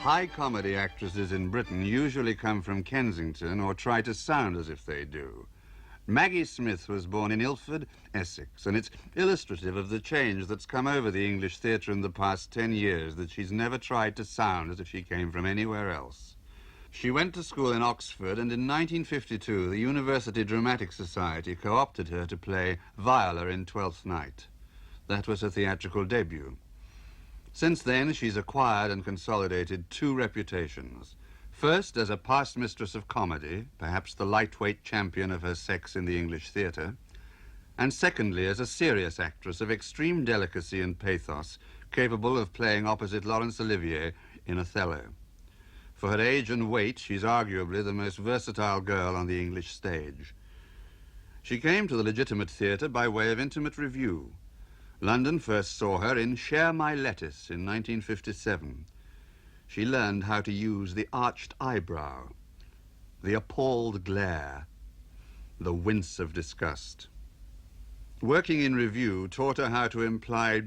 High comedy actresses in Britain usually come from Kensington or try to sound as if they do. Maggie Smith was born in Ilford, Essex, and it's illustrative of the change that's come over the English theatre in the past 10 years that she's never tried to sound as if she came from anywhere else. She went to school in Oxford, and in 1952 the University Dramatic Society co-opted her to play Viola in Twelfth Night. That was her theatrical debut. Since then, she's acquired and consolidated two reputations. First, as a past mistress of comedy, perhaps the lightweight champion of her sex in the English theatre, and secondly, as a serious actress of extreme delicacy and pathos, capable of playing opposite Laurence Olivier in Othello. For her age and weight, she's arguably the most versatile girl on the English stage. She came to the legitimate theatre by way of intimate review. London first saw her in Share My Lettuce in 1957. She learned how to use the arched eyebrow, the appalled glare, the wince of disgust. Working in review taught her how to imply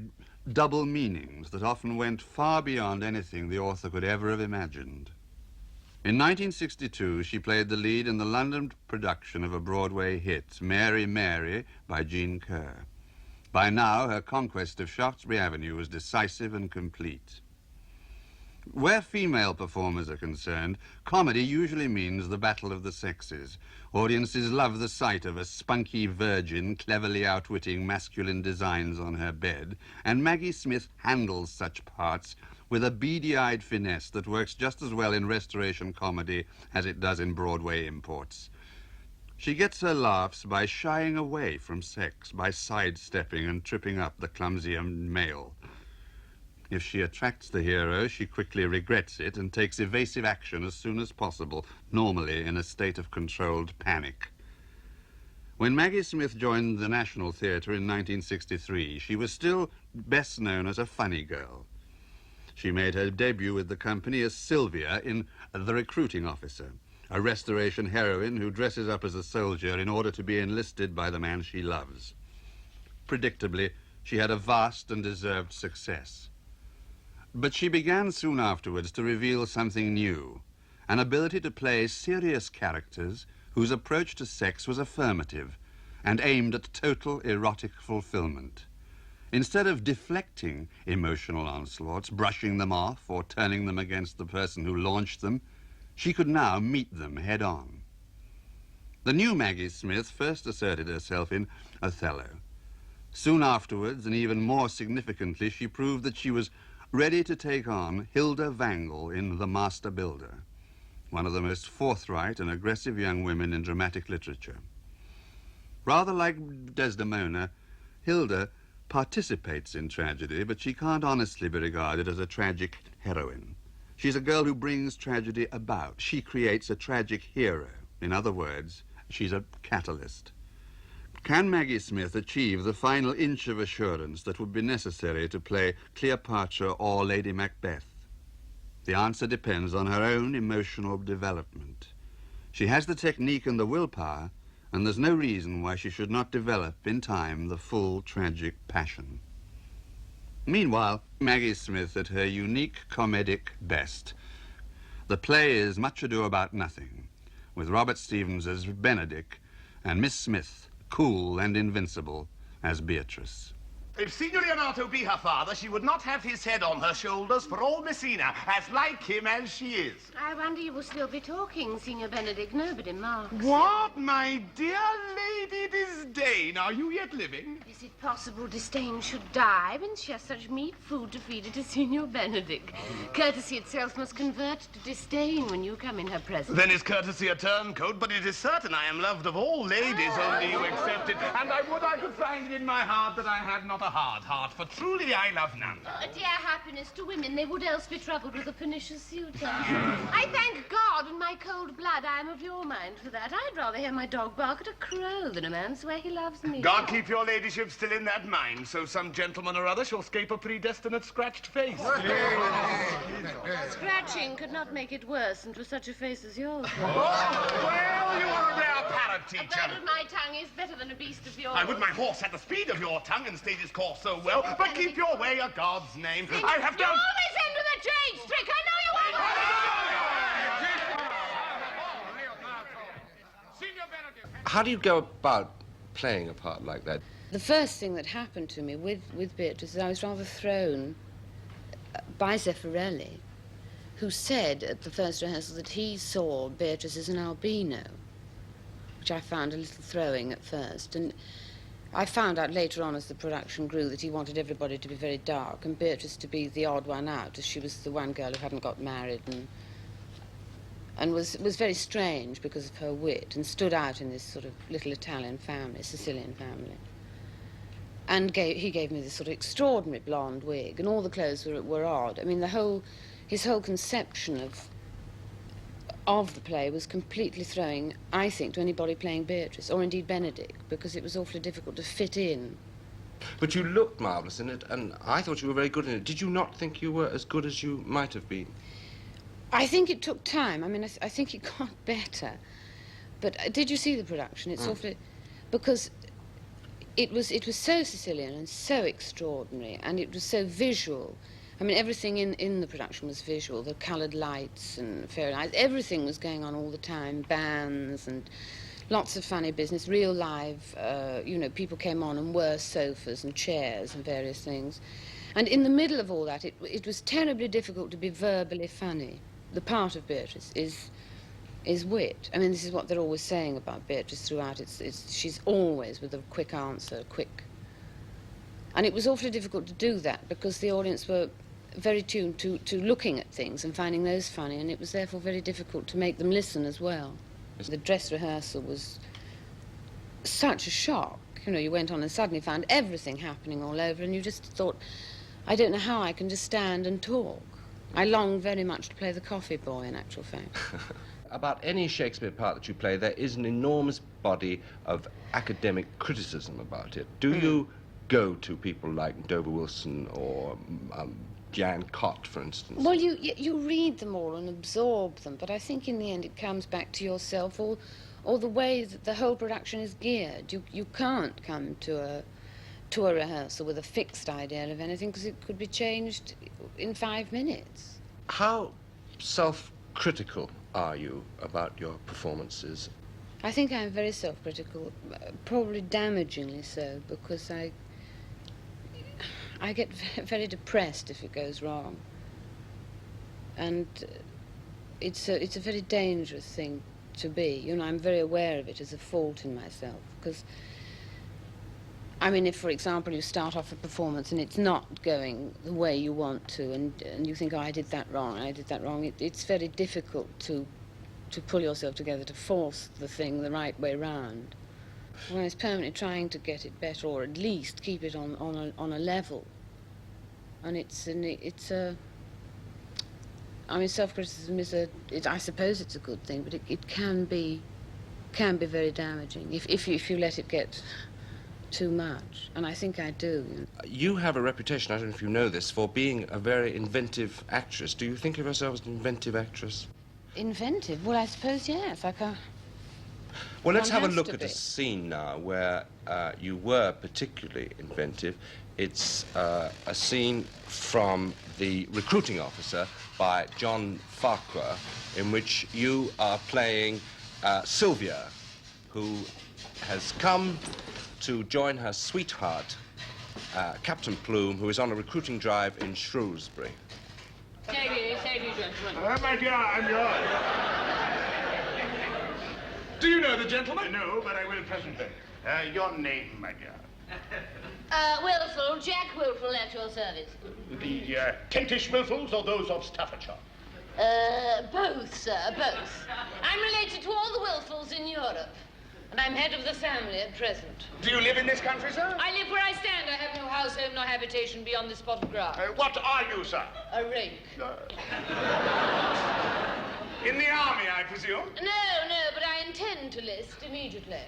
double meanings that often went far beyond anything the author could ever have imagined. In 1962, she played the lead in the London production of a Broadway hit, Mary, Mary, by Jean Kerr. By now, her conquest of Shaftesbury Avenue was decisive and complete. Where female performers are concerned, comedy usually means the battle of the sexes. Audiences love the sight of a spunky virgin cleverly outwitting masculine designs on her bed, and Maggie Smith handles such parts with a beady-eyed finesse that works just as well in restoration comedy as it does in Broadway imports. She gets her laughs by shying away from sex, by sidestepping and tripping up the clumsier male. If she attracts the hero, she quickly regrets it and takes evasive action as soon as possible, normally in a state of controlled panic. When Maggie Smith joined the National Theatre in 1963, she was still best known as a funny girl. She made her debut with the company as Sylvia in The Recruiting Officer, a restoration heroine who dresses up as a soldier in order to be enlisted by the man she loves. Predictably, she had a vast and deserved success. But she began soon afterwards to reveal something new, an ability to play serious characters whose approach to sex was affirmative and aimed at total erotic fulfillment. Instead of deflecting emotional onslaughts, brushing them off, or turning them against the person who launched them, she could now meet them head-on. The new Maggie Smith first asserted herself in Othello. Soon afterwards, and even more significantly, she proved that she was ready to take on Hilda Wangel in The Master Builder, one of the most forthright and aggressive young women in dramatic literature. Rather like Desdemona, Hilda participates in tragedy, but she can't honestly be regarded as a tragic heroine. She's a girl who brings tragedy about. She creates a tragic hero. In other words, she's a catalyst. Can Maggie Smith achieve the final inch of assurance that would be necessary to play Cleopatra or Lady Macbeth? The answer depends on her own emotional development. She has the technique and the willpower, and there's no reason why she should not develop in time the full tragic passion. Meanwhile, Maggie Smith at her unique comedic best. The play is Much Ado About Nothing, with Robert Stevens as Benedick and Miss Smith, cool and invincible, as Beatrice. If Signor Leonato be her father, she would not have his head on her shoulders for all Messina, as like him as she is. I wonder you will still be talking, Signor Benedict. Nobody marks. What, my dear Lady Disdain? Are you yet living? Is it possible Disdain should die when she has such meat food to feed it to Signor Benedict? Courtesy itself must convert to disdain when you come in her presence. Then is courtesy a turncoat? But it is certain I am loved of all ladies, only you excepted. And I would I could find it in my heart that I had not a hard heart, for truly I love none. A dear happiness to women, they would else be troubled with a pernicious suitor. I thank God in my cold blood I am of your mind for that. I'd rather hear my dog bark at a crow than a man swear he loves me. God keep your ladyship still in that mind, so some gentleman or other shall scape a predestinate scratched face. Scratching could not make it worse, and with such a face as yours. Well, you are a rare parrot teacher. A bird with my tongue is better than a beast of yours. I would my horse had the speed of your tongue and stayed his course so well, but keep your way a God's name. I have You done... always end with a trade trick. I know you won't. How do you go about playing a part like that? The first thing that happened to me with Beatrice is I was rather thrown by Zeffirelli, who said at the first rehearsal that he saw Beatrice as an albino, which I found a little throwing at first. And I found out later on as the production grew that he wanted everybody to be very dark and Beatrice to be the odd one out, as she was the one girl who hadn't got married and was very strange because of her wit and stood out in this sort of little Italian family, Sicilian family. And he gave me this sort of extraordinary blonde wig, and all the clothes were odd. I mean, his whole conception of the play was completely throwing, I think, to anybody playing Beatrice, or indeed Benedict, because it was awfully difficult to fit in. But you looked marvellous in it, and I thought you were very good in it. Did you not think you were as good as you might have been? I think it took time. I mean, I think it got better. But did you see the production? It's awfully... Because it was so Sicilian and so extraordinary, and it was so visual. I mean, everything in the production was visual, the coloured lights and fairy lights, everything was going on all the time, bands and lots of funny business, real live, you know, people came on and were sofas and chairs and various things. And in the middle of all that, it was terribly difficult to be verbally funny. The part of Beatrice is wit. I mean, this is what they're always saying about Beatrice throughout. She's always with a quick answer, quick. And it was awfully difficult to do that because the audience were very tuned to looking at things and finding those funny, and it was therefore very difficult to make them listen as well. The dress rehearsal was such a shock. You know, you went on and suddenly found everything happening all over, and you just thought, I don't know how I can just stand and talk. I longed very much to play the coffee boy, in actual fact. About any Shakespeare part that you play, there is an enormous body of academic criticism about it. Do you go to people like Dover Wilson or Jan Cott, for instance? Well, you read them all and absorb them, but I think in the end it comes back to yourself or the way that the whole production is geared. You can't come to a rehearsal with a fixed idea of anything because it could be changed in 5 minutes. How self-critical are you about your performances? I think I'm very self-critical, probably damagingly so, because I get very depressed if it goes wrong. And it's a very dangerous thing to be. You know, I'm very aware of it as a fault in myself, because I mean, if, for example, you start off a performance and it's not going the way you want to, and you think, oh, I did that wrong, it's very difficult to pull yourself together to force the thing the right way round. One is permanently trying to get it better, or at least keep it on a level. And I mean, self-criticism I suppose it's a good thing, but it can be very damaging if you let it get too much, and I think I do. You have a reputation, I don't know if you know this, for being a very inventive actress. Do you think of yourself as an inventive actress? Inventive? Well, I suppose yes. Well, let's have a look at a scene now where you were particularly inventive. It's a scene from The Recruiting Officer by John Farquhar, in which you are playing Sylvia, who has come to join her sweetheart, Captain Plume, who is on a recruiting drive in Shrewsbury. Say gentlemen. My dear, I'm yours. Do you know the gentleman? No, but I will presently. Your name, my dear? Wilful, Jack Wilful, at your service. The Kentish Wilfuls or those of Staffordshire? Both, sir, both. I'm related to all the Wilfuls in Europe, and I'm head of the family at present. Do you live in this country, sir? I live where I stand. I have no house, home, nor habitation beyond this spot of ground. What are you, sir? A rake. In the army, I presume? No, but I intend to list immediately.